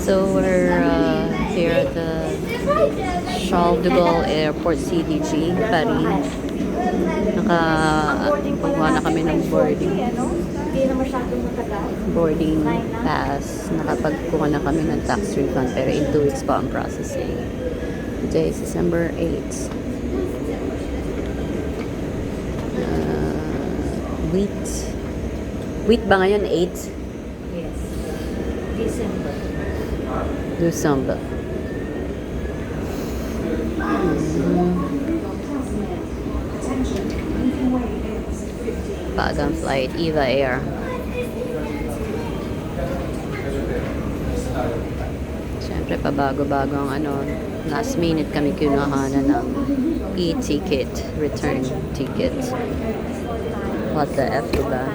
So we're here at the Charles de Gaulle Airport CDG, Paris. Nakakuha na kami ng boarding pass. Nakapagkuha na kami ng tax refund pero in 2 weeks pa ang processing. Today is December 8th. Wheat ba ngayon? 8? Yes. December. December. Bagang flight, Eva Air. Siyempre, pabago-bago ang last minute kami kinuha na ng e-ticket, return ticket. What the F, diba?